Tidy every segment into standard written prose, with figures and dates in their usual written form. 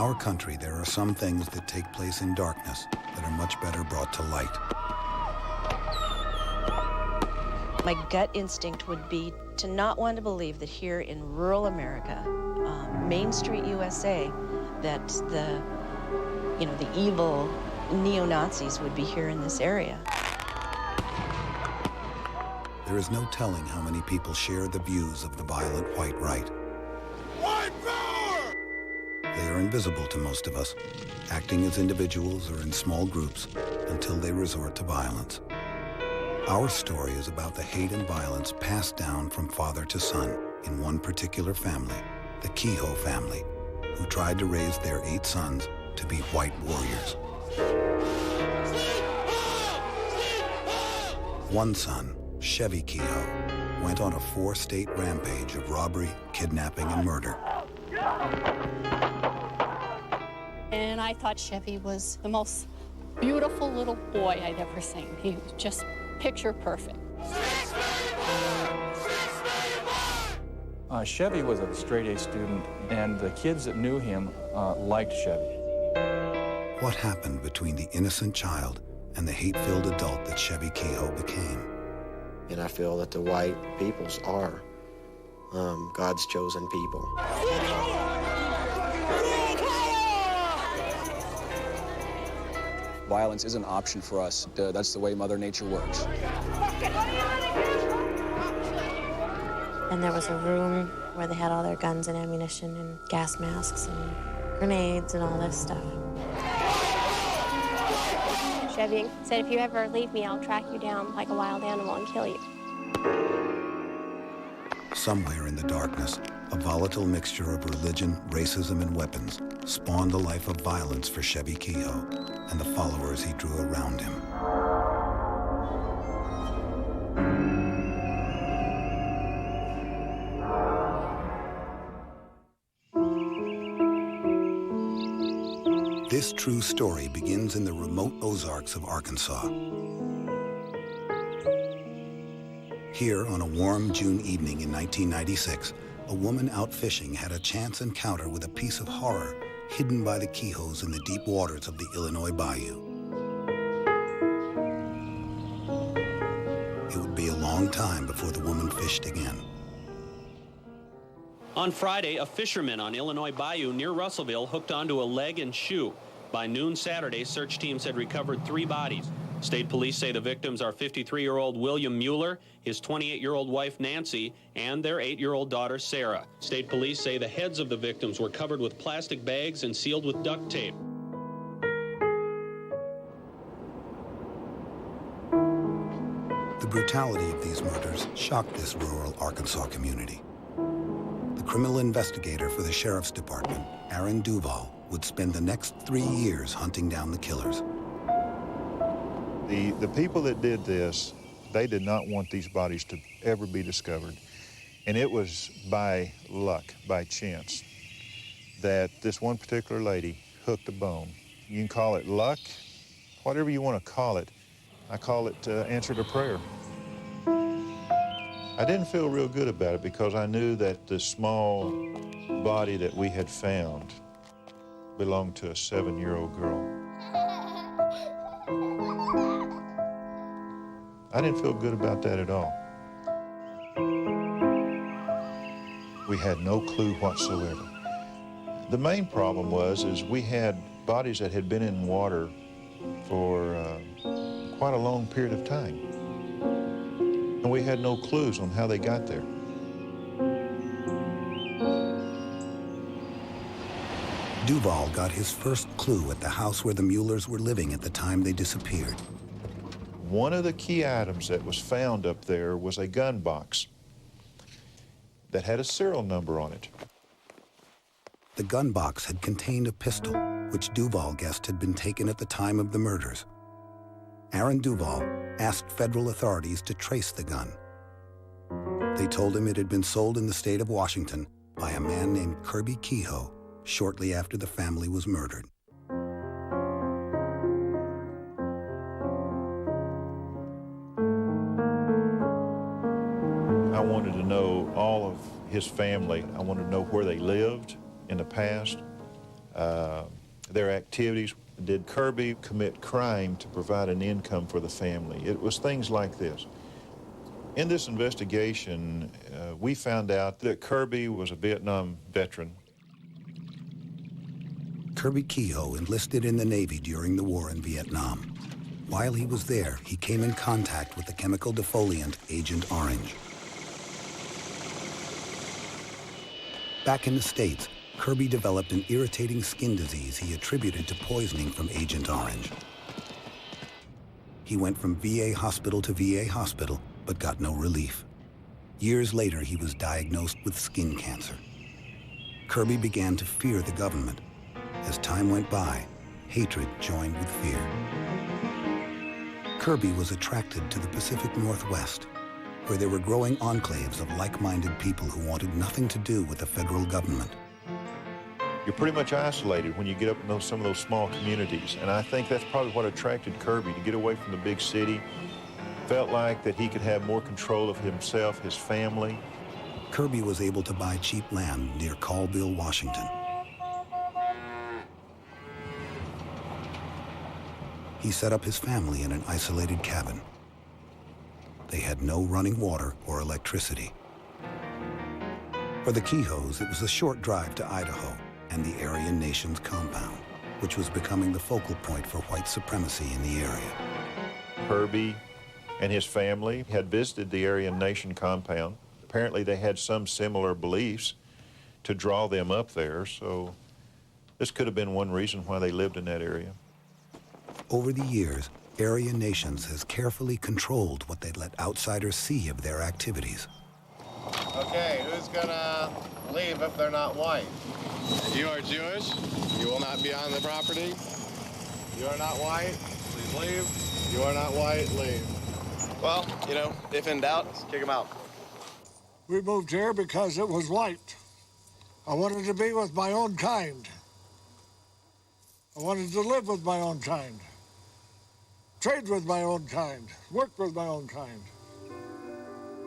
our country, there are some things that take place in darkness that are much better brought to light. My gut instinct would be to not want to believe that here in rural America, Main Street, USA, that the evil neo-Nazis would be here in this area. There is no telling how many people share the views of the violent white right. White power! They are invisible to most of us, acting as individuals or in small groups until they resort to violence. Our story is about the hate and violence passed down from father to son in one particular family, the Kehoe family, who tried to raise their 8 sons to be white warriors. One son, Chevy Kehoe, went on a 4-state rampage of robbery, kidnapping, and murder. And I thought Chevy was the most beautiful little boy I'd ever seen. He was just picture perfect. Chevy was a straight-A student, and the kids that knew him liked Chevy. What happened between the innocent child and the hate-filled adult that Chevy Kehoe became? And I feel that the white peoples are God's chosen people. Violence is an option for us. That's the way Mother Nature works. And there was a room where they had all their guns and ammunition and gas masks and grenades and all this stuff. Chevy said, if you ever leave me, I'll track you down like a wild animal and kill you. Somewhere in the darkness, a volatile mixture of religion, racism, and weapons spawned a life of violence for Chevy Kehoe and the followers he drew around him. This true story begins in the remote Ozarks of Arkansas. Here, on a warm June evening in 1996, a woman out fishing had a chance encounter with a piece of horror hidden by the Kehoes in the deep waters of the Illinois Bayou. It would be a long time before the woman fished again. On Friday, a fisherman on Illinois Bayou near Russellville hooked onto a leg and shoe. By noon Saturday, search teams had recovered 3 bodies. State police say the victims are 53-year-old William Mueller, his 28-year-old wife Nancy, and their 8-year-old daughter Sarah. State police say the heads of the victims were covered with plastic bags and sealed with duct tape. The brutality of these murders shocked this rural Arkansas community. The criminal investigator for the Sheriff's Department, Aaron Duval, would spend the next 3 years hunting down the killers. The people that did this, they did not want these bodies to ever be discovered. And it was by luck, by chance, that this one particular lady hooked a bone. You can call it luck, whatever you want to call it. I call it answer to prayer. I didn't feel real good about it because I knew that the small body that we had found belonged to a 7-year-old girl. I didn't feel good about that at all. We had no clue whatsoever. The main problem is we had bodies that had been in water for quite a long period of time. And we had no clues on how they got there. Duval got his first clue at the house where the Muellers were living at the time they disappeared. One of the key items that was found up there was a gun box that had a serial number on it. The gun box had contained a pistol, which Duval guessed had been taken at the time of the murders. Aaron Duval asked federal authorities to trace the gun. They told him it had been sold in the state of Washington by a man named Kirby Kehoe shortly after the family was murdered. I wanted to know all of his family. I wanted to know where they lived in the past. their activities. Did Kirby commit crime to provide an income for the family? It was things like this. In this investigation, we found out that Kirby was a Vietnam veteran. Kirby Kehoe enlisted in the Navy during the war in Vietnam. While he was there, he came in contact with the chemical defoliant Agent Orange. Back in the States, Kirby developed an irritating skin disease he attributed to poisoning from Agent Orange. He went from VA hospital to VA hospital, but got no relief. Years later, he was diagnosed with skin cancer. Kirby began to fear the government. As time went by, hatred joined with fear. Kirby was attracted to the Pacific Northwest, where there were growing enclaves of like-minded people who wanted nothing to do with the federal government. You're pretty much isolated when you get up in some of those small communities, and I think that's probably what attracted Kirby, to get away from the big city. Felt like that he could have more control of himself, his family. Kirby was able to buy cheap land near Colville, Washington. He set up his family in an isolated cabin. They had no running water or electricity. For the Kehoes, it was a short drive to Idaho and the Aryan Nation's compound, which was becoming the focal point for white supremacy in the area. Kirby and his family had visited the Aryan Nation compound. Apparently they had some similar beliefs to draw them up there, so this could have been one reason why they lived in that area. Over the years, Aryan Nations has carefully controlled what they let outsiders see of their activities. Okay, who's gonna leave if they're not white? You are Jewish. You will not be on the property. You are not white. Please leave. You are not white. Leave. Well, you know, if in doubt, kick them out. We moved here because it was white. I wanted to be with my own kind. I wanted to live with my own kind. Trade with my own kind. Work with my own kind.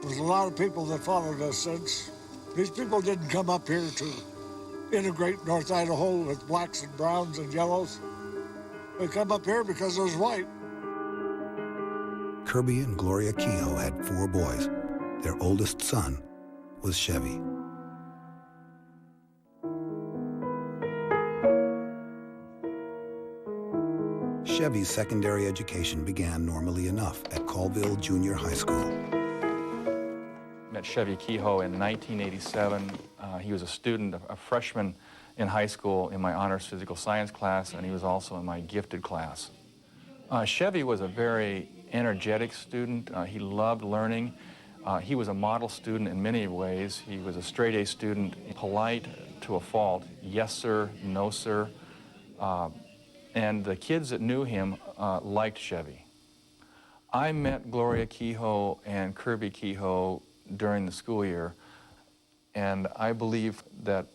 There's a lot of people that followed us since. These people didn't come up here to integrate North Idaho with blacks and browns and yellows. They come up here because it was white. Kirby and Gloria Kehoe had 4 boys. Their oldest son was Chevy. Chevy's secondary education began normally enough at Colville Junior High School. Met Chevy Kehoe in 1987. He was a student, a freshman in high school in my honors physical science class, and he was also in my gifted class. Chevy was a very energetic student. He loved learning. He was a model student in many ways. He was a straight-A student, polite to a fault. Yes, sir, no, sir. And the kids that knew him liked Chevy. I met Gloria Kehoe and Kirby Kehoe during the school year, and I believe that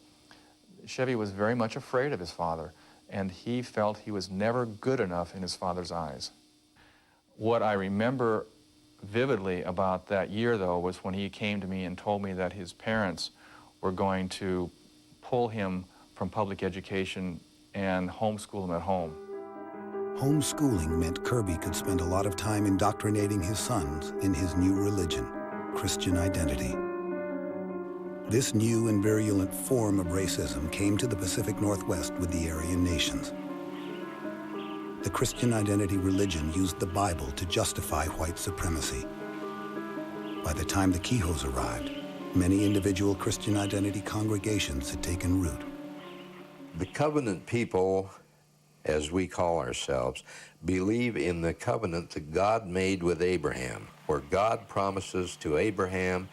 Chevy was very much afraid of his father, and he felt he was never good enough in his father's eyes. What I remember vividly about that year, though, was when he came to me and told me that his parents were going to pull him from public education and homeschool him at home. Homeschooling meant Kirby could spend a lot of time indoctrinating his sons in his new religion, Christian identity. This new and virulent form of racism came to the Pacific Northwest with the Aryan Nations. The Christian identity religion used the Bible to justify white supremacy. By the time the Kehoes arrived, many individual Christian identity congregations had taken root. The covenant people, as we call ourselves, believe in the covenant that God made with Abraham, where God promises to Abraham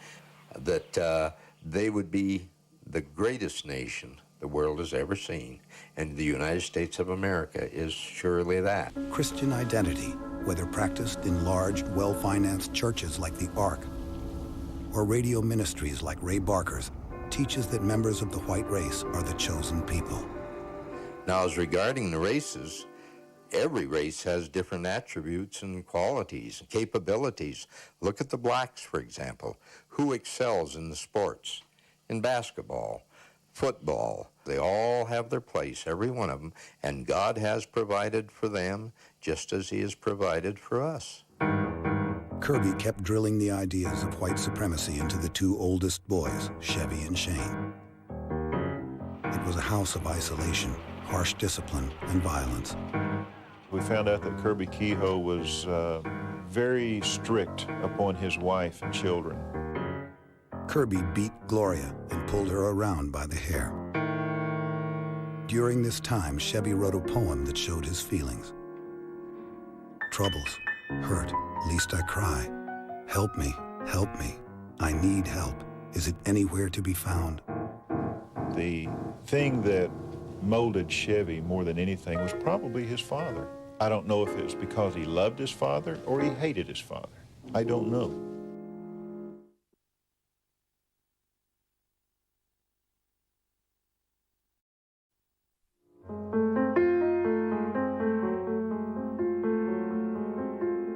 that they would be the greatest nation the world has ever seen, and the United States of America is surely that. Christian identity, whether practiced in large, well-financed churches like the Ark, or radio ministries like Ray Barker's, teaches that members of the white race are the chosen people. Now, as regarding the races, every race has different attributes and qualities and capabilities. Look at the blacks, for example. Who excels in the sports? In basketball, football. They all have their place, every one of them, and God has provided for them just as he has provided for us. Kirby kept drilling the ideas of white supremacy into the two oldest boys, Chevy and Shane. It was a house of isolation, harsh discipline, and violence. We found out that Kirby Kehoe was very strict upon his wife and children. Kirby beat Gloria and pulled her around by the hair. During this time, Chevy wrote a poem that showed his feelings. Troubles, hurt, least I cry. Help me, I need help. Is it anywhere to be found? The thing that molded Chevy more than anything was probably his father. I don't know if it was because he loved his father or he hated his father. I don't know.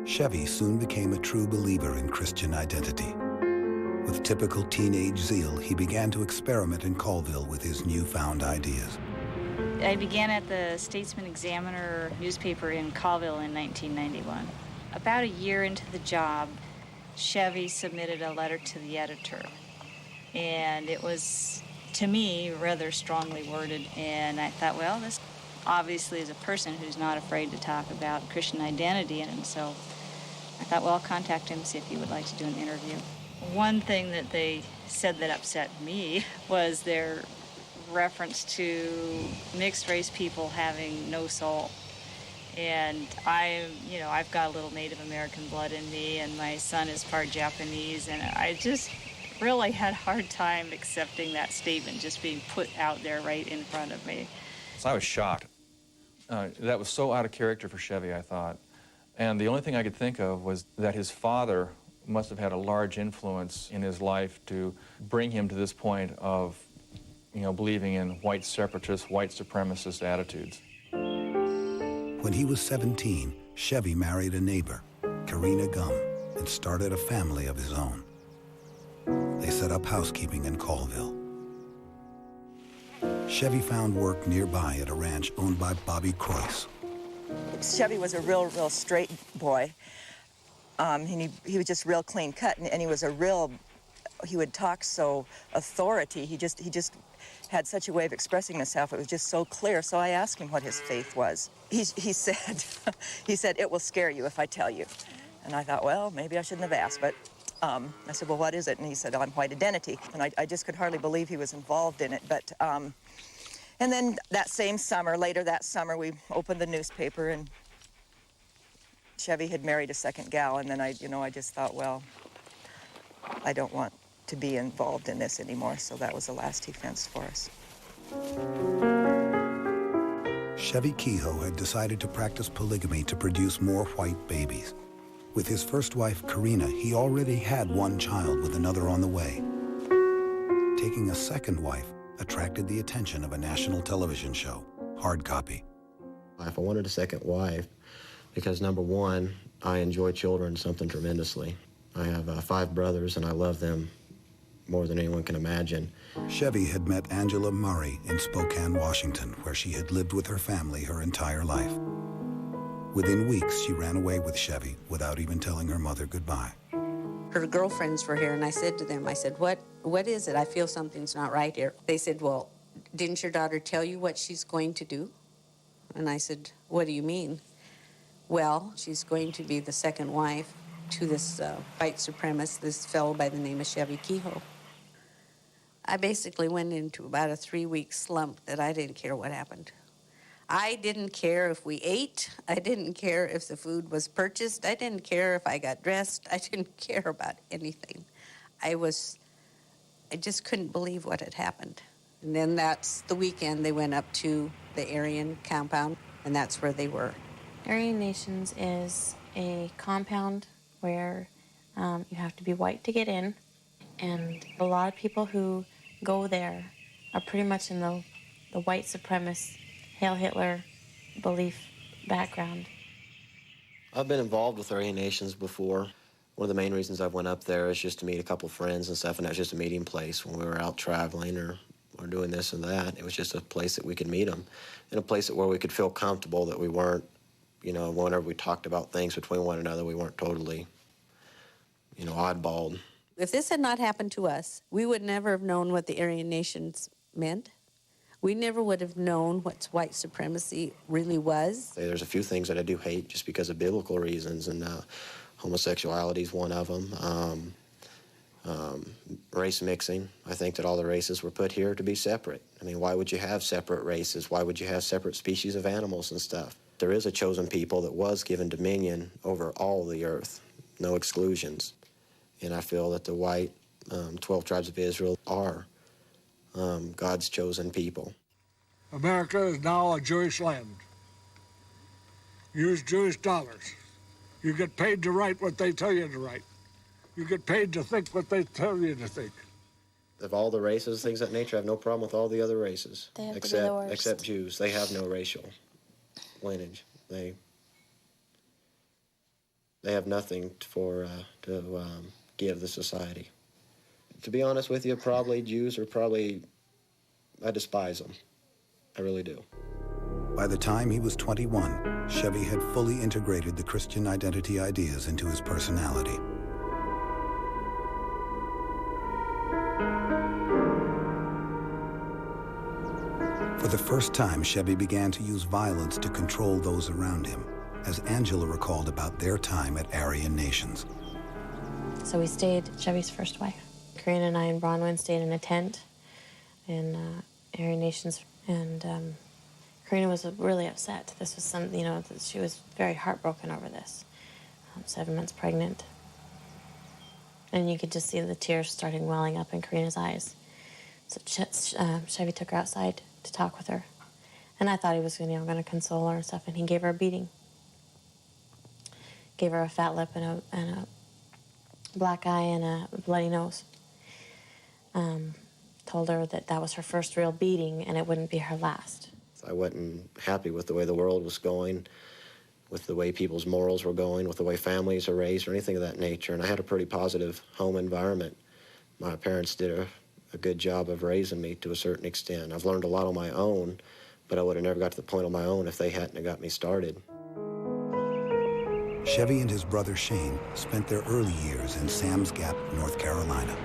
Chevy soon became a true believer in Christian identity. With typical teenage zeal, he began to experiment in Colville with his newfound ideas. I began at the Statesman-Examiner newspaper in Colville in 1991. About a year into the job, Chevy submitted a letter to the editor. And it was, to me, rather strongly worded. And I thought, well, this obviously is a person who's not afraid to talk about Christian identity. And so I thought, well, I'll contact him, see if he would like to do an interview. One thing that they said that upset me was their reference to mixed-race people having no soul. And I've got a little Native American blood in me, and my son is part Japanese, and I just really had a hard time accepting that statement just being put out there right in front of me. So I was shocked. That was so out of character for Chevy, I thought. And the only thing I could think of was that his father must have had a large influence in his life to bring him to this point of, believing in white separatist, white supremacist attitudes. When he was 17, Chevy married a neighbor, Karina Gum, and started a family of his own. They set up housekeeping in Colville. Chevy found work nearby at a ranch owned by Bobby Croyce. Chevy was a real straight boy. He was just real clean cut, and he would talk so authority. He just had such a way of expressing himself. It was just so clear. So I asked him what his faith was. He said, it will scare you if I tell you. And I thought, well, maybe I shouldn't have asked, but I said, well, what is it? And he said, I'm white identity. And I just could hardly believe he was involved in it. But, and then later that summer, we opened the newspaper, and Chevy had married a second gal, and then I just thought, well, I don't want to be involved in this anymore, so that was the last he fenced for us. Chevy Kehoe had decided to practice polygamy to produce more white babies. With his first wife, Karina, he already had one child with another on the way. Taking a second wife attracted the attention of a national television show, Hard Copy. I wanted a second wife because, number one, I enjoy children something tremendously. I have 5 brothers, and I love them more than anyone can imagine. Chevy had met Angela Murray in Spokane, Washington, where she had lived with her family her entire life. Within weeks, she ran away with Chevy without even telling her mother goodbye. Her girlfriends were here, and I said to them, what is it? I feel something's not right here. They said, well, didn't your daughter tell you what she's going to do? And I said, what do you mean? Well, she's going to be the second wife to this white supremacist, this fellow by the name of Chevy Kehoe. I basically went into about a 3-week slump that I didn't care what happened. I didn't care if we ate. I didn't care if the food was purchased. I didn't care if I got dressed. I didn't care about anything. I just couldn't believe what had happened. And then that's the weekend they went up to the Aryan compound, and that's where they were. Aryan Nations is a compound where you have to be white to get in, and a lot of people who go there are pretty much in the white supremacist, Hail Hitler belief background. I've been involved with Aryan Nations before. One of the main reasons I went up there is just to meet a couple friends and stuff, and that's just a meeting place when we were out traveling or or doing this and that. It was just a place that we could meet them, and a place where we could feel comfortable, that we weren't, you know, whenever we talked about things between one another, we weren't totally, you know, oddballed. If this had not happened to us, we would never have known what the Aryan nations meant. We never would have known what white supremacy really was. There's a few things that I do hate just because of biblical reasons, and homosexuality is one of them. Race mixing. I think that all the races were put here to be separate. I mean, why would you have separate races? Why would you have separate species of animals and stuff? There is a chosen people that was given dominion over all the earth, no exclusions. And I feel that the white 12 tribes of Israel are God's chosen people. America is now a Jewish land. Use Jewish dollars. You get paid to write what they tell you to write. You get paid to think what they tell you to think. Of all the races, things of that nature, I have no problem with all the other races, except Jews. They have no racial lineage. They have nothing to give the society. To be honest with you, probably Jews are probably, I despise them. I really do. By the time he was 21, Chevy had fully integrated the Christian identity ideas into his personality. For the first time, Chevy began to use violence to control those around him, as Angela recalled about their time at Aryan Nations. So we stayed, Chevy's first wife. Karina and I and Bronwyn stayed in a tent in Aryan Nations, and Karina was really upset. This was something, you know, she was very heartbroken over this. 7 months pregnant. And you could just see the tears starting welling up in Karina's eyes. So Chevy took her outside to talk with her. And I thought he was going to console her and stuff, and he gave her a beating. Gave her a fat lip and a black eye and a bloody nose. Told her that that was her first real beating and it wouldn't be her last. I wasn't happy with the way the world was going, with the way people's morals were going, with the way families are raised or anything of that nature. And I had a pretty positive home environment. My parents did a good job of raising me to a certain extent. I've learned a lot on my own, but I would have never got to the point on my own if they hadn't have got me started. Chevy and his brother Shane spent their early years in Sam's Gap, North Carolina.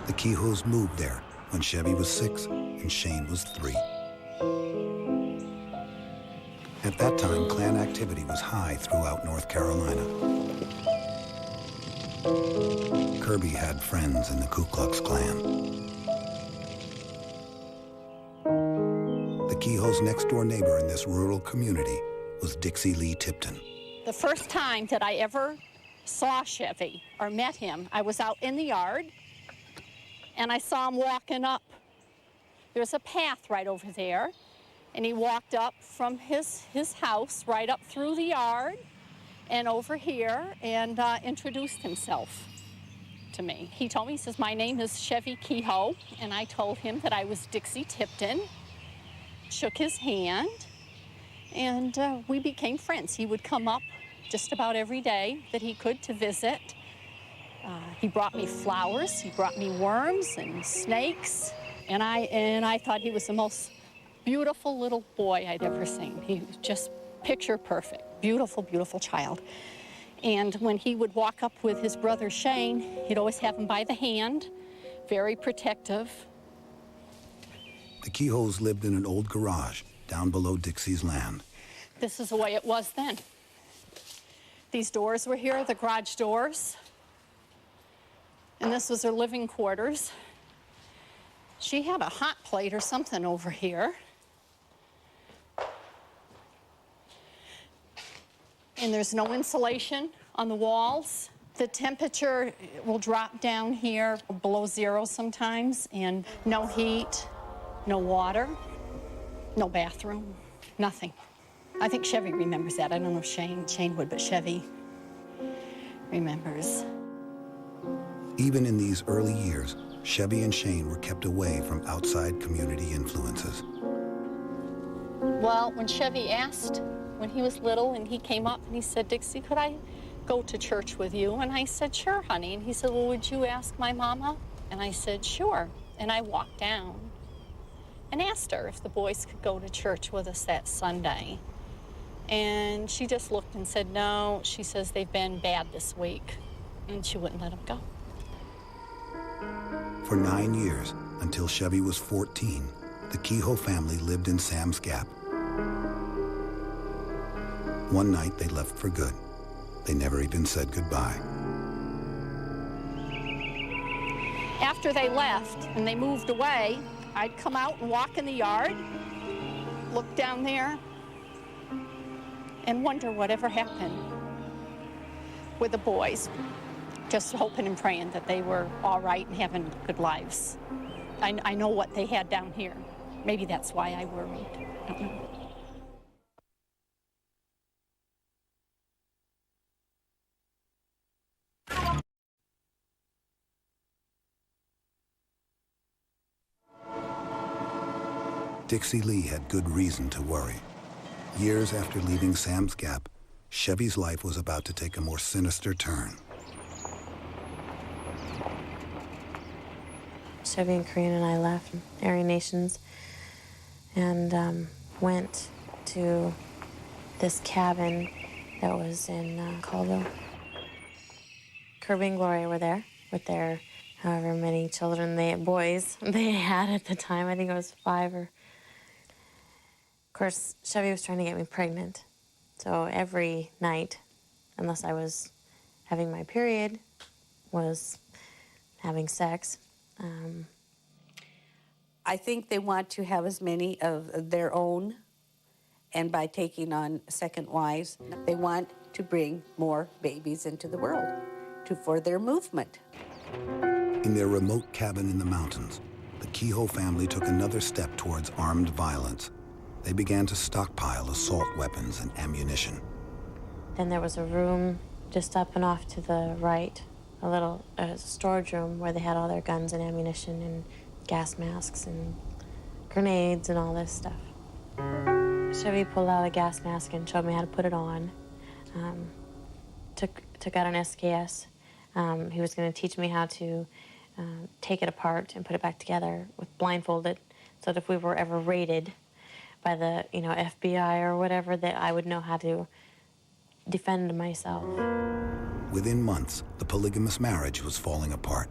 The Kehoes moved there when Chevy was 6 and Shane was 3. At that time, Klan activity was high throughout North Carolina. Kirby had friends in the Ku Klux Klan. The Kehoes' next-door neighbor in this rural community was Dixie Lee Tipton. The first time that I ever saw Chevy or met him, I was out in the yard, and I saw him walking up. There's a path right over there, and he walked up from his house right up through the yard and over here and introduced himself to me. He told me, he says, my name is Chevy Kehoe, and I told him that I was Dixie Tipton, shook his hand, and we became friends. He would come up just about every day that he could to visit. He brought me flowers, he brought me worms and snakes, and I thought he was the most beautiful little boy I'd ever seen. He was just picture perfect, beautiful, beautiful child. And when he would walk up with his brother Shane, he'd always have him by the hand, very protective. The Kehoes lived in an old garage down below Dixie's land. This is the way it was then. These doors were here, the garage doors. And this was her living quarters. She had a hot plate or something over here. And there's no insulation on the walls. The temperature will drop down here below 0 sometimes, and no heat, no water, no bathroom, nothing. I think Chevy remembers that. I don't know if Shane would, but Chevy remembers. Even in these early years, Chevy and Shane were kept away from outside community influences. Well, when Chevy asked, when he was little, and he came up and he said, Dixie, could I go to church with you? And I said, sure, honey. And he said, well, would you ask my mama? And I said, sure. And I walked down and asked her if the boys could go to church with us that Sunday. And she just looked and said no. She says they've been bad this week, and she wouldn't let them go. For 9 years, until Chevy was 14, the Kehoe family lived in Sam's Gap. One night, they left for good. They never even said goodbye. After they left and they moved away, I'd come out and walk in the yard, look down there, and wonder whatever happened with the boys. Just hoping and praying that they were all right and having good lives. I know what they had down here. Maybe that's why I worried. I don't know. Dixie Lee had good reason to worry. Years after leaving Sam's Gap, Chevy's life was about to take a more sinister turn. Chevy and Corinne and I left Aryan Nations and went to this cabin that was in Colville. Kirby and Gloria were there with their however many children, boys they had at the time. I think it was 5 or... Of course, Chevy was trying to get me pregnant. So every night, unless I was having my period, was having sex. I think they want to have as many of their own, and by taking on second wives, they want to bring more babies into the world for their movement. In their remote cabin in the mountains, the Kehoe family took another step towards armed violence. They began to stockpile assault weapons and ammunition. Then there was a room just up and off to the right, a little storage room where they had all their guns and ammunition and gas masks and grenades and all this stuff. Chevy pulled out a gas mask and showed me how to put it on. Took out an SKS. He was going to teach me how to take it apart and put it back together with blindfolded, so that if we were ever raided by the FBI or whatever, that I would know how to defend myself. Within months, the polygamous marriage was falling apart.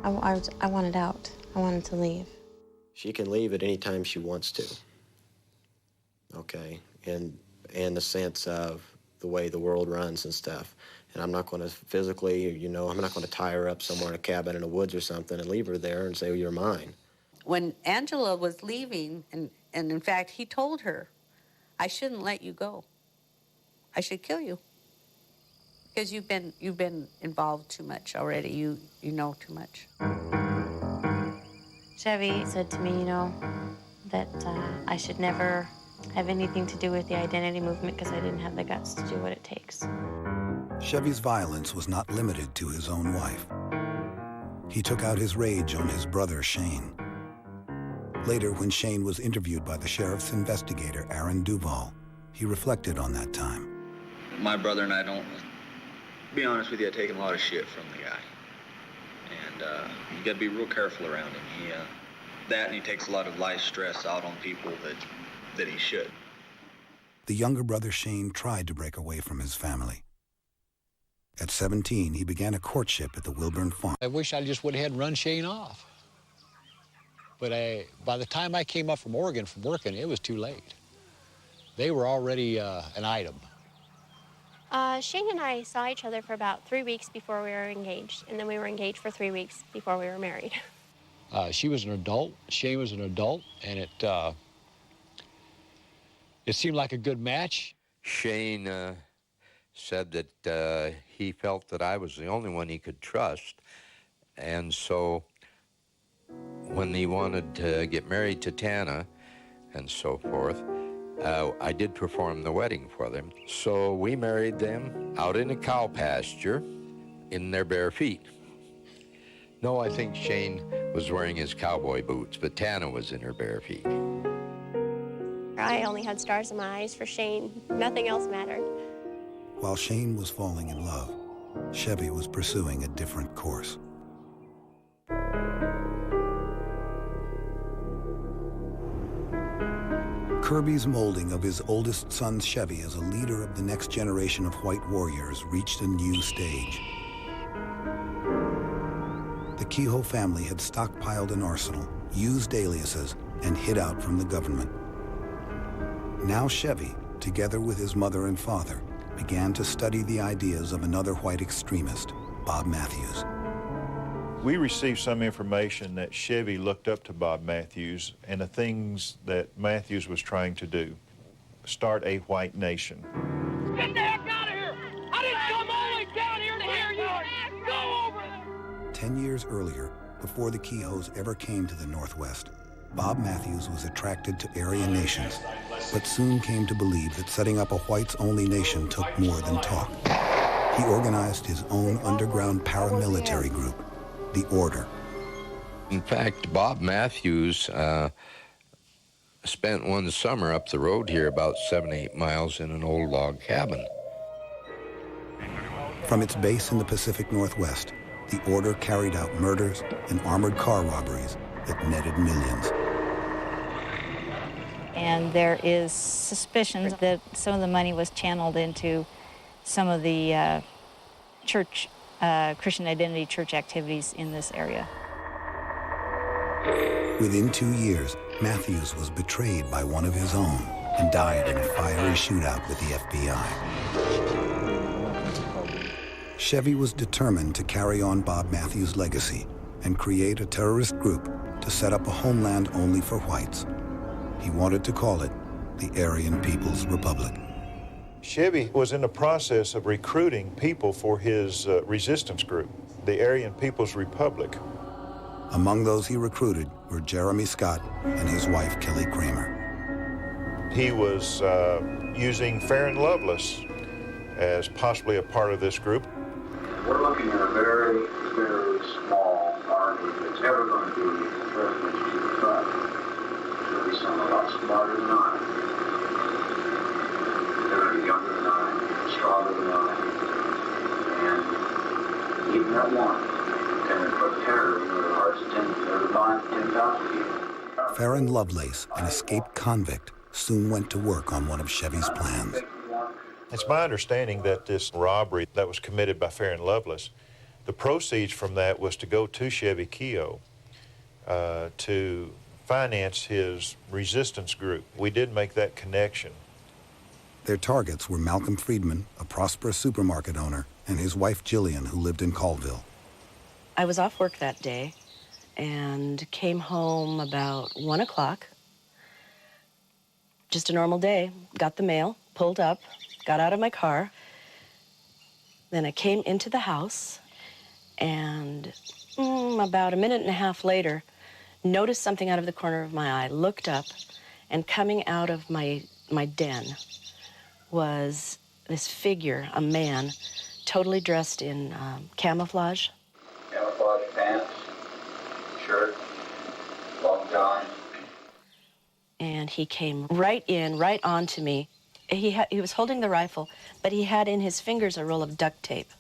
I wanted out. I wanted to leave. She can leave at any time she wants to. Okay, in the sense of the way the world runs and stuff. And I'm not going to physically, I'm not going to tie her up somewhere in a cabin in the woods or something and leave her there and say, oh, you're mine. When Angela was leaving, and in fact, he told her, I shouldn't let you go. I should kill you. Because you've been involved too much already. You know too much. Chevy said to me, that I should never have anything to do with the identity movement because I didn't have the guts to do what it takes. Chevy's violence was not limited to his own wife. He took out his rage on his brother, Shane. Later, when Shane was interviewed by the sheriff's investigator, Aaron Duval, he reflected on that time. My brother and I don't, to be honest with you, I've taken a lot of shit from the guy. And you gotta be real careful around him. And he takes a lot of life stress out on people that he should. The younger brother, Shane, tried to break away from his family. At 17, he began a courtship at the Wilburn farm. I wish I just went ahead and run Shane off. But by the time I came up from Oregon from working, it was too late. They were already an item. Shane and I saw each other for about 3 weeks before we were engaged, and then we were engaged for 3 weeks before we were married. She was an adult, Shane was an adult, and it seemed like a good match. Shane said that he felt that I was the only one he could trust, and so when he wanted to get married to Tana and so forth, I did perform the wedding for them. So we married them out in a cow pasture in their bare feet. No, I think Shane was wearing his cowboy boots, but Tana was in her bare feet. I only had stars in my eyes for Shane. Nothing else mattered. While Shane was falling in love, Chevy was pursuing a different course. Kirby's molding of his oldest son's Chevy as a leader of the next generation of white warriors reached a new stage. The Kehoe family had stockpiled an arsenal, used aliases, and hid out from the government. Now Chevy, together with his mother and father, began to study the ideas of another white extremist, Bob Matthews. We received some information that Chevy looked up to Bob Matthews and the things that Matthews was trying to do, start a white nation. Get the heck out of here! I didn't come all the way down here to hear you! Go over! 10 years earlier, before the Kehoes ever came to the Northwest, Bob Matthews was attracted to Aryan nations, but soon came to believe that setting up a whites-only nation took more than talk. He organized his own underground paramilitary group, the Order. In fact, Bob Matthews spent one summer up the road here about 7-8 miles in an old log cabin. From its base in the Pacific Northwest, the Order carried out murders and armored car robberies that netted millions. And there is suspicion that some of the money was channeled into some of the church, Christian Identity Church activities in this area. Within 2 years, Matthews was betrayed by one of his own and died in a fiery shootout with the FBI. Chevy was determined to carry on Bob Matthews' legacy and create a terrorist group to set up a homeland only for whites. He wanted to call it the Aryan People's Republic. Chevy was in the process of recruiting people for his resistance group, the Aryan People's Republic. Among those he recruited were Jeremy Scott and his wife, Kelly Kramer. He was using Farron Lovelace as possibly a part of this group. We're looking at a very, very small army that's ever going to be threatening to the front. There'll be some a lot smarter than I. They're going to be younger than I, stronger than I. And even that one can put terror into the hearts of 10,000 people. Farron Lovelace, an escaped convict, soon went to work on one of Chevy's plans. It's my understanding that this robbery that was committed by Farron Lovelace, the proceeds from that was to go to Chevy Kehoe to finance his resistance group. We did make that connection. Their targets were Malcolm Friedman, a prosperous supermarket owner, and his wife Jillian, who lived in Colville. I was off work that day and came home about 1 o'clock. Just a normal day. Got the mail, pulled up, got out of my car. Then I came into the house and about a minute and a half later, noticed something out of the corner of my eye, looked up, and coming out of my den was this figure, a man, totally dressed in camouflage. Camouflage pants, shirt, long john. And he came right onto me. He was holding the rifle, but he had in his fingers a roll of duct tape.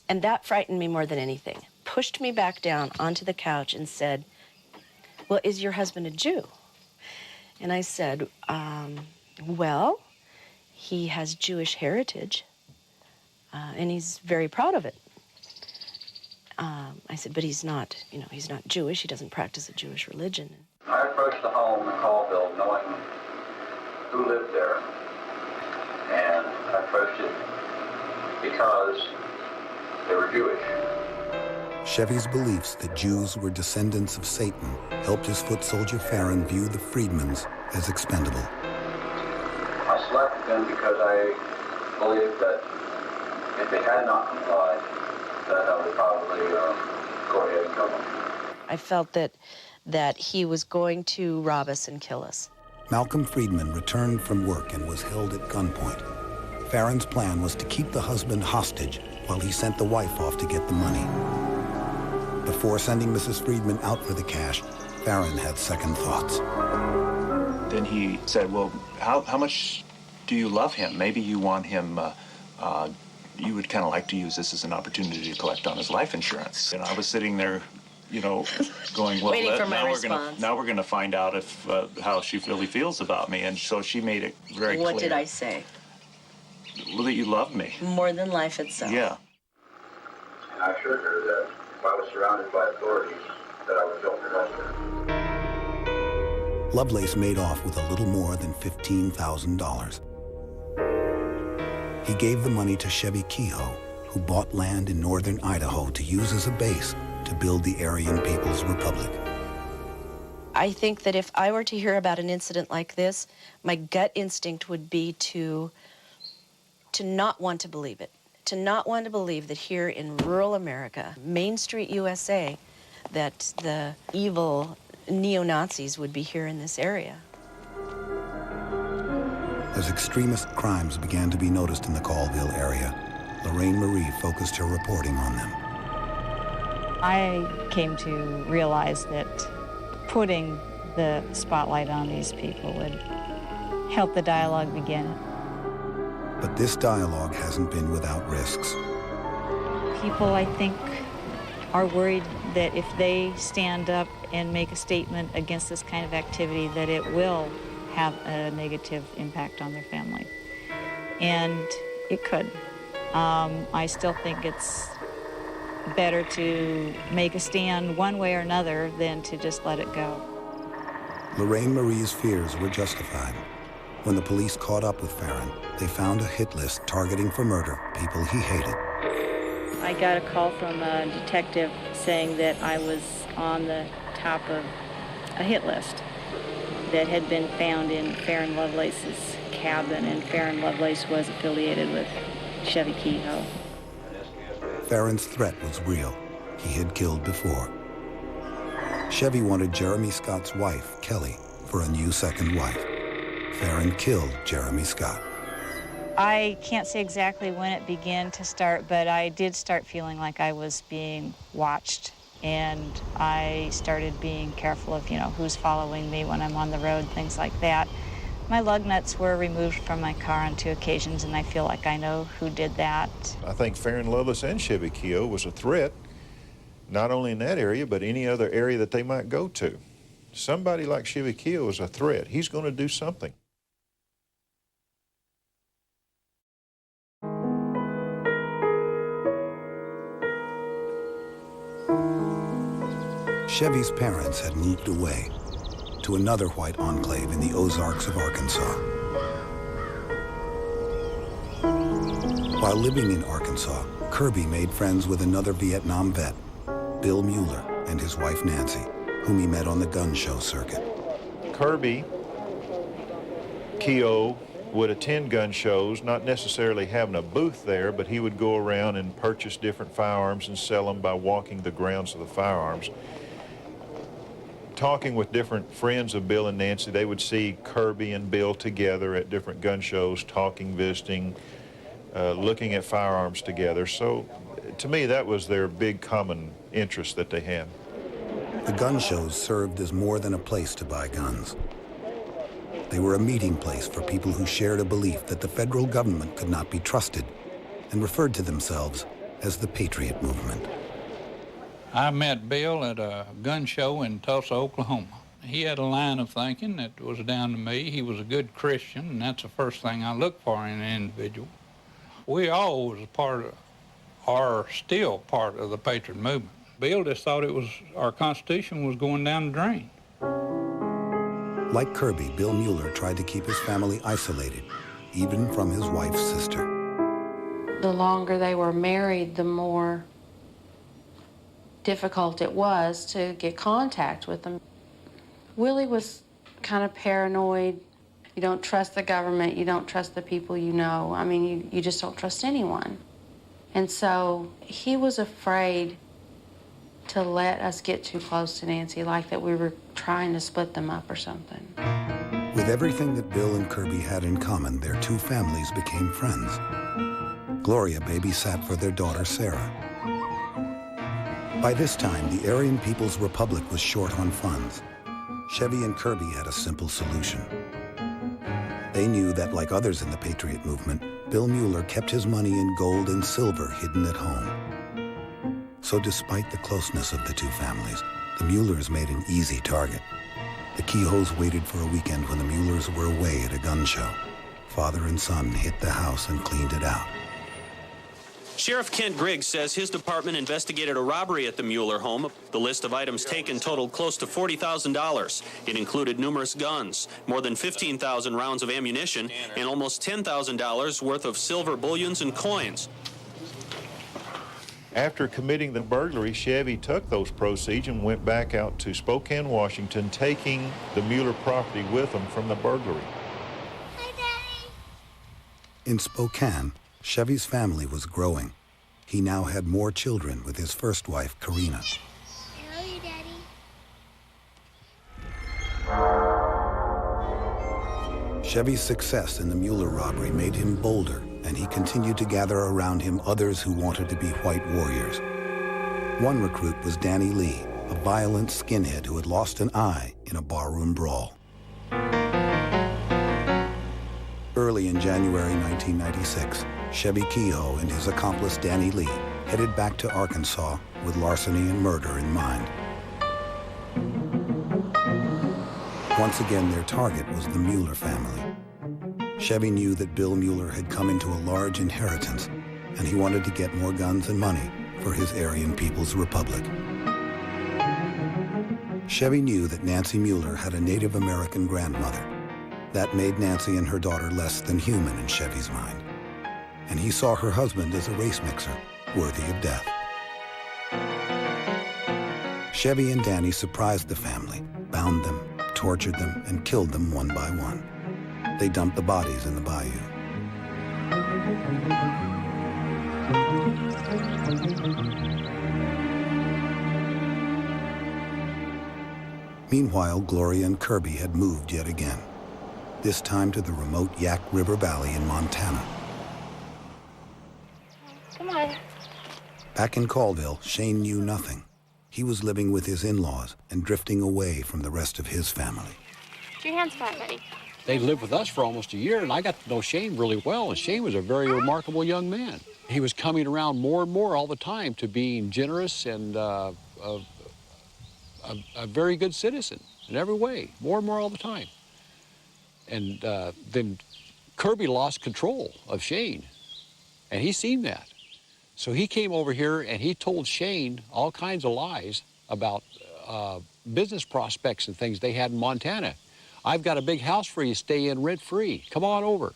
And that frightened me more than anything. Pushed me back down onto the couch and said, "Well, is your husband a Jew?" And I said, well, he has Jewish heritage, and he's very proud of it. I said, but he's not Jewish. He doesn't practice a Jewish religion. I approached the home in Colville knowing who lived there. And I approached it because they were Jewish. Chevy's beliefs that Jews were descendants of Satan helped his foot soldier Farron view the Friedmans as expendable. I slept with them because I believed that if they had not complied, that I would probably go ahead and kill them. I felt that he was going to rob us and kill us. Malcolm Friedman returned from work and was held at gunpoint. Farron's plan was to keep the husband hostage while he sent the wife off to get the money. Before sending Mrs. Friedman out for the cash, Farron had second thoughts. Then he said, well, how much do you love him? Maybe you want him, you would kind of like to use this as an opportunity to collect on his life insurance. And I was sitting there you know, going, well, Waiting for my response. now we're gonna find out if how she really feels about me. And so she made it very clear. What did I say? Well, that you love me. More than life itself. Yeah. And I assured her that if I was surrounded by authorities, that I would feel protected. Lovelace made off with a little more than $15,000. He gave the money to Chevy Kehoe, who bought land in northern Idaho to use as a base to build the Aryan People's Republic. I think that if I were to hear about an incident like this, my gut instinct would be to not want to believe it, to not want to believe that here in rural America, Main Street, USA, that the evil neo-Nazis would be here in this area. As extremist crimes began to be noticed in the Colville area, Lorraine Marie focused her reporting on them. I came to realize that putting the spotlight on these people would help the dialogue begin. But this dialogue hasn't been without risks. People, I think, are worried that if they stand up and make a statement against this kind of activity, that it will have a negative impact on their family. And it could. I still think it's better to make a stand one way or another than to just let it go. Lorraine Marie's fears were justified. When the police caught up with Farron, they found a hit list targeting for murder people he hated. I got a call from a detective saying that I was on the top of a hit list that had been found in Farron Lovelace's cabin, and Farron Lovelace was affiliated with Chevy Kehoe. Farron's threat was real. He had killed before. Chevy wanted Jeremy Scott's wife, Kelly, for a new second wife. Farron killed Jeremy Scott. I can't say exactly when it began to start, but I did start feeling like I was being watched, and I started being careful of, who's following me when I'm on the road, things like that. My lug nuts were removed from my car on 2 occasions, and I feel like I know who did that. I think Farron Lovelace and Chevy Kehoe was a threat, not only in that area, but any other area that they might go to. Somebody like Chevy Kehoe is a threat. He's going to do something. Chevy's parents had moved away to another white enclave in the Ozarks of Arkansas. While living in Arkansas, Kirby made friends with another Vietnam vet, Bill Mueller, and his wife Nancy, whom he met on the gun show circuit. Kirby Kehoe would attend gun shows, not necessarily having a booth there, but he would go around and purchase different firearms and sell them by walking the grounds of the firearms. Talking with different friends of Bill and Nancy, they would see Kirby and Bill together at different gun shows, talking, visiting, looking at firearms together. So to me, that was their big common interest that they had. The gun shows served as more than a place to buy guns. They were a meeting place for people who shared a belief that the federal government could not be trusted and referred to themselves as the Patriot Movement. I met Bill at a gun show in Tulsa, Oklahoma. He had a line of thinking that was down to me. He was a good Christian, and that's the first thing I look for in an individual. We all was are still part of the Patriot Movement. Bill just thought our Constitution was going down the drain. Like Kirby, Bill Mueller tried to keep his family isolated, even from his wife's sister. The longer they were married, the more difficult it was to get contact with them. Willie was kind of paranoid. You don't trust the government, you don't trust the people you know. I mean, you just don't trust anyone. And so he was afraid to let us get too close to Nancy, like that we were trying to split them up or something. With everything that Bill and Kirby had in common, their two families became friends. Gloria babysat for their daughter, Sarah. By this time, the Aryan People's Republic was short on funds. Chevy and Kirby had a simple solution. They knew that, like others in the Patriot Movement, Bill Mueller kept his money in gold and silver hidden at home. So despite the closeness of the two families, the Muellers made an easy target. The Kehoes waited for a weekend when the Muellers were away at a gun show. Father and son hit the house and cleaned it out. Sheriff Kent Griggs says his department investigated a robbery at the Mueller home. The list of items taken totaled close to $40,000. It included numerous guns, more than 15,000 rounds of ammunition, and almost $10,000 worth of silver bullions and coins. After committing the burglary, Chevy took those proceeds and went back out to Spokane, Washington, taking the Mueller property with him from the burglary. In Spokane, Chevy's family was growing. He now had more children with his first wife, Karina. I love you, Daddy. Chevy's success in the Mueller robbery made him bolder, and he continued to gather around him others who wanted to be white warriors. One recruit was Danny Lee, a violent skinhead who had lost an eye in a barroom brawl. Early in January 1996, Chevy Kehoe and his accomplice Danny Lee headed back to Arkansas with larceny and murder in mind. Once again, their target was the Mueller family. Chevy knew that Bill Mueller had come into a large inheritance, and he wanted to get more guns and money for his Aryan People's Republic. Chevy knew that Nancy Mueller had a Native American grandmother. That made Nancy and her daughter less than human in Chevy's mind. And he saw her husband as a race mixer, worthy of death. Chevy and Danny surprised the family, bound them, tortured them, and killed them one by one. They dumped the bodies in the bayou. Meanwhile, Gloria and Kirby had moved yet again, this time to the remote Yak River Valley in Montana. Come on. Back in Colville, Shane knew nothing. He was living with his in-laws and drifting away from the rest of his family. Get your hands flat, buddy. They lived with us for almost a year, and I got to know Shane really well, and Shane was a very remarkable young man. He was coming around more and more all the time to being generous and a very good citizen in every way, more and more all the time. And then Kirby lost control of Shane, and he seen that. So he came over here and he told Shane all kinds of lies about business prospects and things they had in Montana. I've got a big house for you to stay in rent-free. Come on over.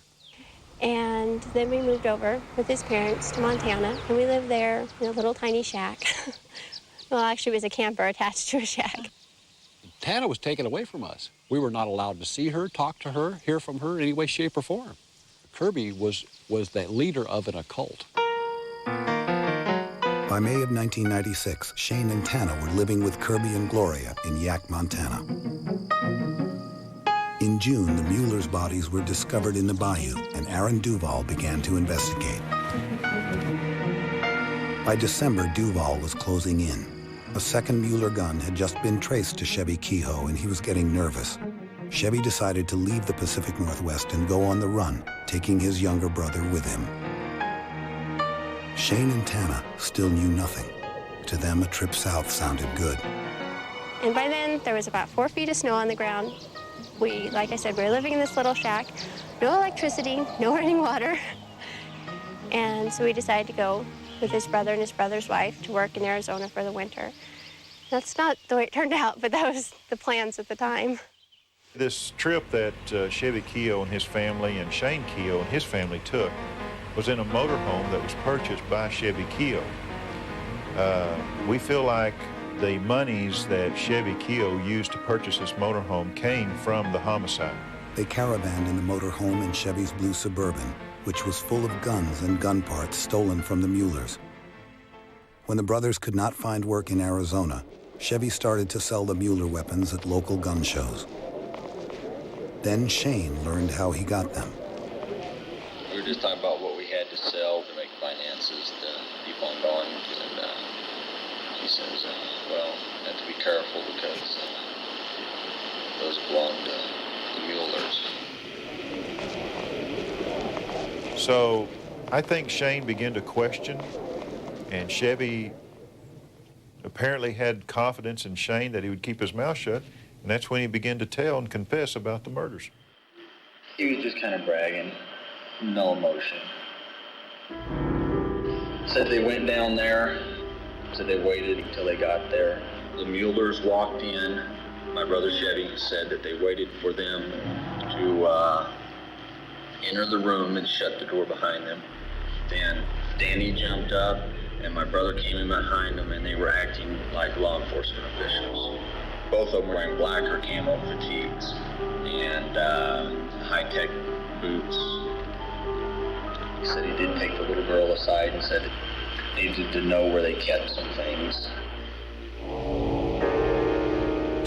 And then we moved over with his parents to Montana, and we lived there in a little tiny shack. Well, actually, it was a camper attached to a shack. Montana was taken away from us. We were not allowed to see her, talk to her, hear from her in any way, shape, or form. Kirby was the leader of an occult. By May of 1996, Shane and Tana were living with Kirby and Gloria in Yak, Montana. In June, the Muellers' bodies were discovered in the bayou, and Aaron Duval began to investigate. By December, Duval was closing in. A second Mueller gun had just been traced to Chevy Kehoe, and he was getting nervous. Chevy decided to leave the Pacific Northwest and go on the run, taking his younger brother with him. Shane and Tana still knew nothing. To them, a trip south sounded good. And by then, there was about 4 feet of snow on the ground. Like I said, we were living in this little shack. No electricity, no running water. And so we decided to go with his brother and his brother's wife to work in Arizona for the winter. That's not the way it turned out, but that was the plans at the time. This trip that Chevy Kehoe and his family and Shane Kehoe and his family took was in a motorhome that was purchased by Chevy Kehoe. We feel like the monies that Chevy Kehoe used to purchase this motorhome came from the homicide. They caravanned in the motorhome in Chevy's blue Suburban, which was full of guns and gun parts stolen from the Muellers. When the brothers could not find work in Arizona, Chevy started to sell the Mueller weapons at local gun shows. Then Shane learned how he got them. We were just talking about what we had to sell to make finances to keep on going, and he says, well, you have to be careful because those belong to the Muellers. So I think Shane began to question, and Chevy apparently had confidence in Shane that he would keep his mouth shut, and that's when he began to tell and confess about the murders. He was just kind of bragging, no emotion. Said they went down there, said they waited until they got there. The Muellers walked in. My brother Chevy said that they waited for them to enter the room and shut the door behind them. Then Danny jumped up, and my brother came in behind them, and they were acting like law enforcement officials. Both of them wearing black or camo fatigues and high-tech boots. He said he did take the little girl aside and said he needed to know where they kept some things.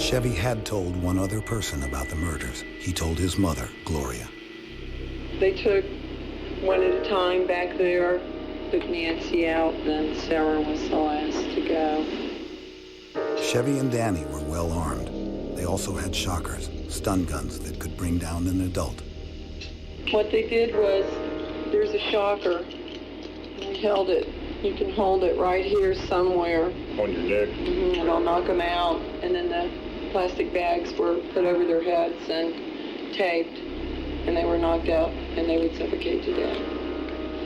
Chevy had told one other person about the murders. He told his mother, Gloria. They took one at a time back there, took Nancy out, and then Sarah was the last to go. Chevy and Danny were well armed. They also had shockers, stun guns that could bring down an adult. What they did was, there's a shocker. We held it. You can hold it right here somewhere. On your neck? And it'll knock them out. And then the plastic bags were put over their heads and taped, and they were knocked out, and they would suffocate to death.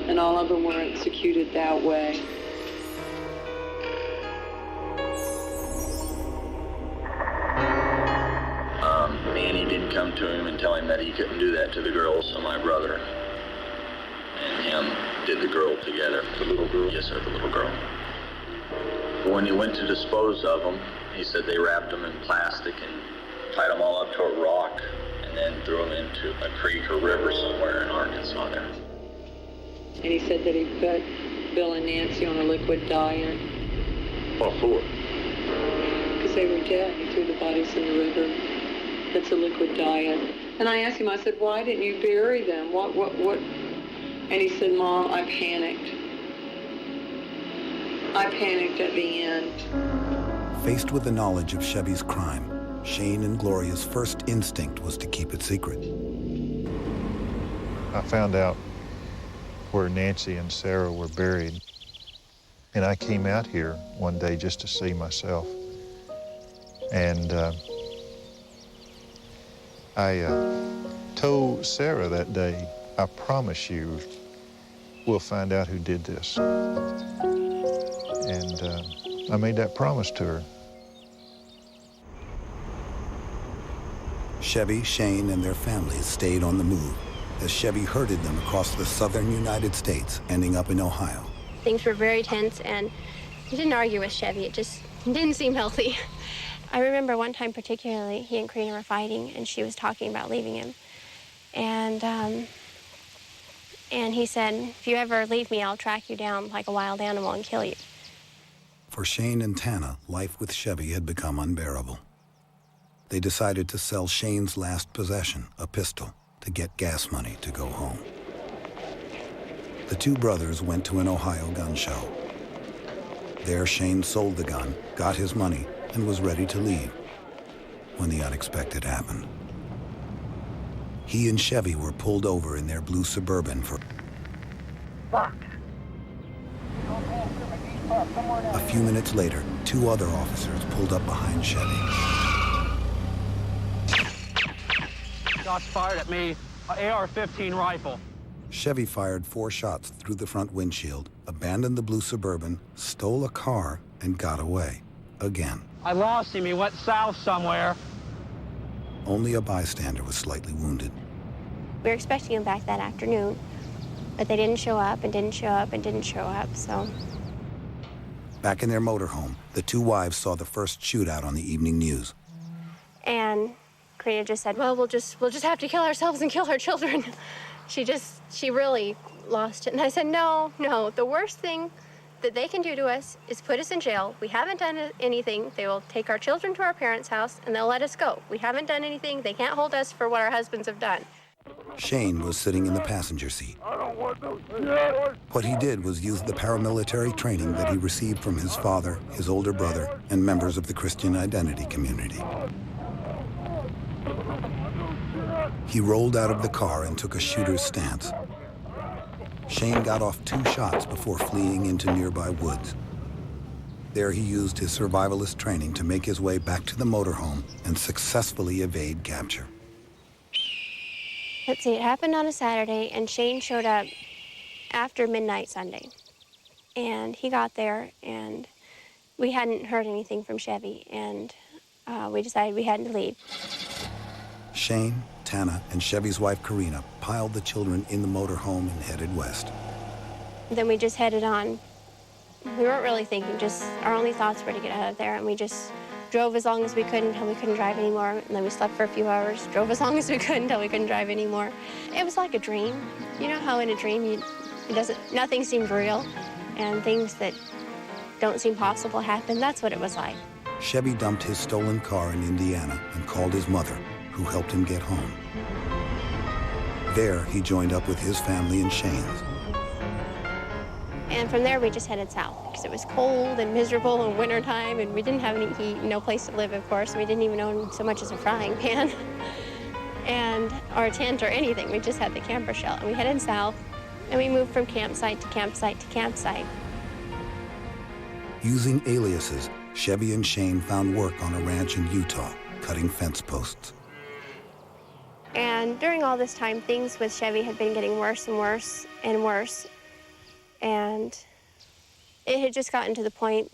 And all of them were executed that way. Manny didn't come to him and tell him that he couldn't do that to the girls, so my brother and him did the girl together. The little girl? Yes, sir, the little girl. When he went to dispose of them, he said they wrapped them in plastic and tied them all up to a rock and then threw them into a creek or river somewhere in Arkansas there. And he said that he put Bill and Nancy on a liquid diet. What for? Because they were dead. He threw the bodies in the river. That's a liquid diet. And I asked him, I said, why didn't you bury them? What? And he said, Mom, I panicked. I panicked at the end. Faced with the knowledge of Chevy's crime, Shane and Gloria's first instinct was to keep it secret. I found out where Nancy and Sarah were buried, and I came out here one day just to see myself. And I told Sarah that day, I promise you, we'll find out who did this. And I made that promise to her. Chevy, Shane, and their families stayed on the move as Chevy herded them across the southern United States, ending up in Ohio. Things were very tense, and he didn't argue with Chevy. It just didn't seem healthy. I remember one time particularly, he and Karina were fighting, and she was talking about leaving him. And he said, if you ever leave me, I'll track you down like a wild animal and kill you. For Shane and Tana, life with Chevy had become unbearable. They decided to sell Shane's last possession, a pistol, to get gas money to go home. The two brothers went to an Ohio gun show. There, Shane sold the gun, got his money, and was ready to leave when the unexpected happened. He and Chevy were pulled over in their blue Suburban for... A few minutes later, two other officers pulled up behind Chevy. Shots fired at me, AR-15 rifle. Chevy fired 4 shots through the front windshield, abandoned the blue Suburban, stole a car, and got away. Again. I lost him. He went south somewhere. Only a bystander was slightly wounded. We were expecting him back that afternoon, but they didn't show up and didn't show up and didn't show up, so... Back in their motorhome, the two wives saw the first shootout on the evening news. And Karina just said, well, we'll just have to kill ourselves and kill our children. She really lost it. And I said, no, the worst thing that they can do to us is put us in jail. We haven't done anything. They will take our children to our parents' house and they'll let us go. We haven't done anything. They can't hold us for what our husbands have done. Shane was sitting in the passenger seat. What he did was use the paramilitary training that he received from his father, his older brother, and members of the Christian Identity community. He rolled out of the car and took a shooter's stance. Shane got off 2 shots before fleeing into nearby woods. There he used his survivalist training to make his way back to the motorhome and successfully evade capture. Let's see, it happened on a Saturday, and Shane showed up after midnight Sunday. And he got there, and we hadn't heard anything from Chevy, and we decided we had to leave. Shane, Tana, and Chevy's wife, Karina, piled the children in the motorhome and headed west. Then we just headed on. We weren't really thinking, just our only thoughts were to get out of there, and we just drove as long as we could until we couldn't drive anymore, and then we slept for a few hours, drove as long as we could until we couldn't drive anymore. It was like a dream. You know how in a dream nothing seemed real, and things that don't seem possible happen? That's what it was like. Chevy dumped his stolen car in Indiana and called his mother, who helped him get home. There, he joined up with his family and Shane's. And from there, we just headed south because it was cold and miserable in wintertime, and we didn't have any heat, no place to live, of course. We didn't even own so much as a frying pan or a tent or anything. We just had the camper shell. And we headed south, and we moved from campsite to campsite to campsite. Using aliases, Chevy and Shane found work on a ranch in Utah, cutting fence posts. And during all this time, things with Chevy had been getting worse and worse and worse. And it had just gotten to the point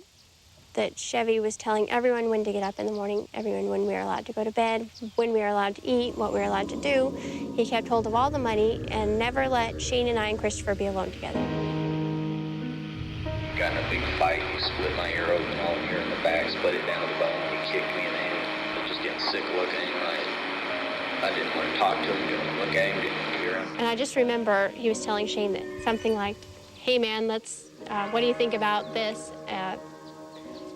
that Chevy was telling everyone when to get up in the morning, everyone when we were allowed to go to bed, when we were allowed to eat, what we were allowed to do. He kept hold of all the money and never let Shane and I and Christopher be alone together. Got in a big fight. He split my ear open, all the ear in the back, split it down to the bone. He kicked me in the head. I was just getting sick of looking at him. I didn't want to talk to him, didn't want to look at him, didn't want to hear him. And I just remember he was telling Shane that something like, hey man, what do you think about this?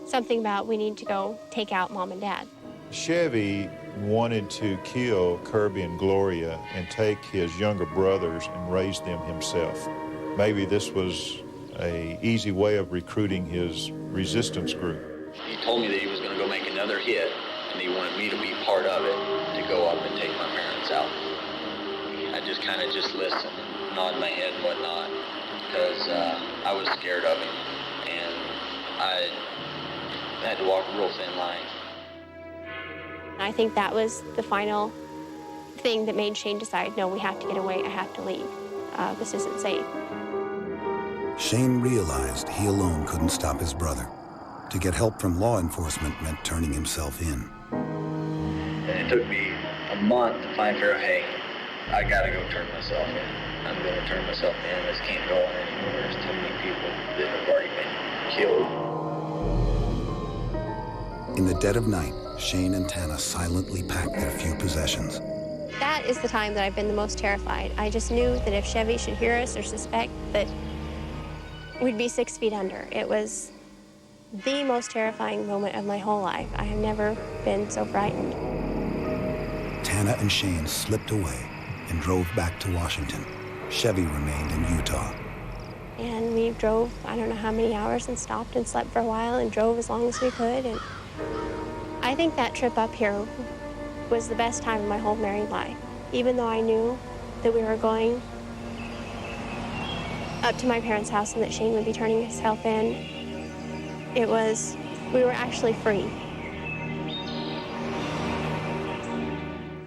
Something about we need to go take out Mom and Dad. Chevy wanted to kill Kirby and Gloria and take his younger brothers and raise them himself. Maybe this was an easy way of recruiting his resistance group. He told me that he was going to go make another hit, and he wanted me to be part of it, to go up and take my parents out. I just kind of listened and nodded my head and whatnot, because I was scared of him, and I had to walk a real thin line. I think that was the final thing that made Shane decide, no, we have to get away, I have to leave. This isn't safe. Shane realized he alone couldn't stop his brother. To get help from law enforcement meant turning himself in. And it took me a month to find out, hey, I gotta go turn myself in. I'm gonna turn myself in. This can't go on anymore. There's too many people that have already been killed. In the dead of night, Shane and Tana silently packed their few possessions. That is the time that I've been the most terrified. I just knew that if Chevy should hear us or suspect that we'd be 6 feet under. It was the most terrifying moment of my whole life. I have never been so frightened. Tana and Shane slipped away and drove back to Washington. Chevy remained in Utah. And we drove, I don't know how many hours, and stopped and slept for a while and drove as long as we could. And I think that trip up here was the best time of my whole married life. Even though I knew that we were going up to my parents' house and that Shane would be turning himself in, we were actually free.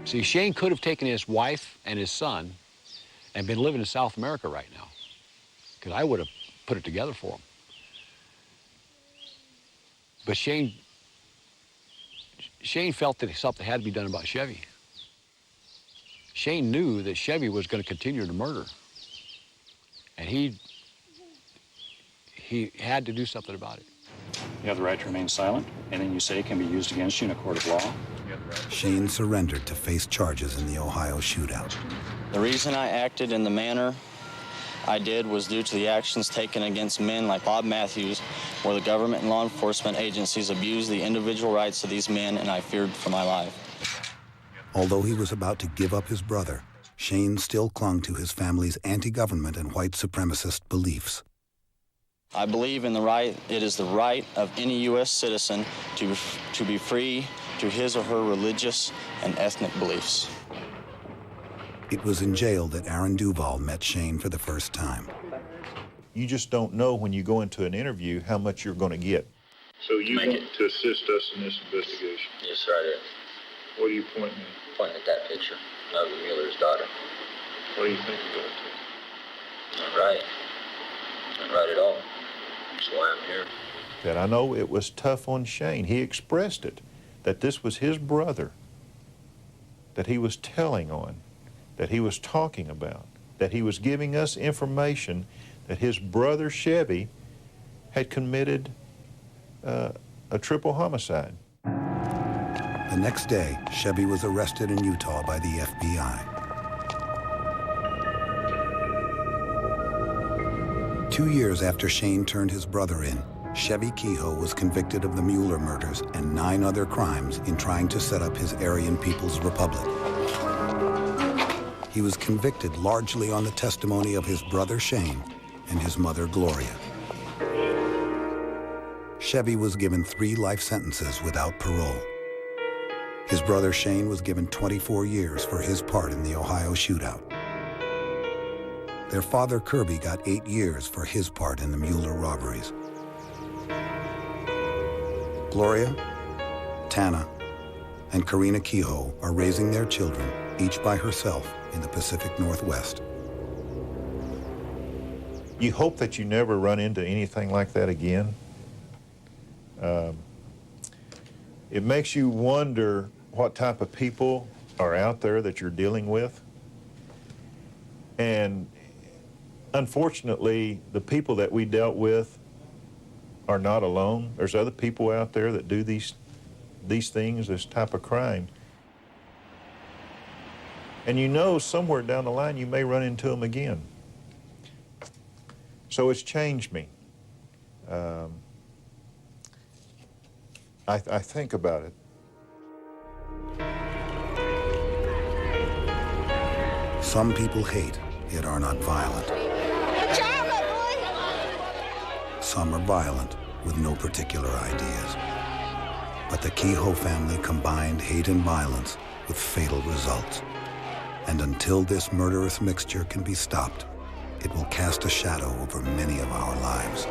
See, Shane could have taken his wife and his son and been living in South America right now, because I would have put it together for him. But Shane felt that something had to be done about Chevy. Shane knew that Chevy was going to continue to murder. And he had to do something about it. You have the right to remain silent. Anything you say can be used against you in a court of law. Shane surrendered to face charges in the Ohio shootout. The reason I acted in the manner I did was due to the actions taken against men like Bob Matthews, where the government and law enforcement agencies abused the individual rights of these men, and I feared for my life. Although he was about to give up his brother, Shane still clung to his family's anti-government and white supremacist beliefs. I believe in the right. It is the right of any U.S. citizen to be free to his or her religious and ethnic beliefs. It was in jail that Aaron Duval met Shane for the first time. You just don't know when you go into an interview how much you're going to get. So you want to assist us in this investigation? Yes, sir, I did. What are you pointing at? Pointing at that picture of the Mueller's daughter. What do you think about it? Not right. Not right at all. That's why I'm here. That I know it was tough on Shane. He expressed it, that this was his brother, that he was telling on, that he was talking about, that he was giving us information that his brother Chevy had committed a triple homicide. The next day, Chevy was arrested in Utah by the FBI. 2 years after Shane turned his brother in, Chevy Kehoe was convicted of the Mueller murders and 9 other crimes in trying to set up his Aryan People's Republic. He was convicted largely on the testimony of his brother Shane and his mother Gloria. Chevy was given 3 life sentences without parole. His brother Shane was given 24 years for his part in the Ohio shootout. Their father Kirby got 8 years for his part in the Mueller robberies. Gloria, Tana, and Karina Kehoe are raising their children, each by herself, in the Pacific Northwest. You hope that you never run into anything like that again. It makes you wonder what type of people are out there that you're dealing with. And unfortunately, the people that we dealt with are not alone. There's other people out there that do these things, this type of crime. And you know somewhere down the line you may run into them again. So it's changed me. I think about it. Some people hate, yet are not violent. Some are violent with no particular ideas. But the Kehoe family combined hate and violence with fatal results. And until this murderous mixture can be stopped, it will cast a shadow over many of our lives.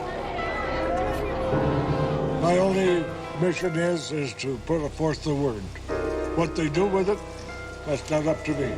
My only mission is to put forth the word. What they do with it, that's not up to me.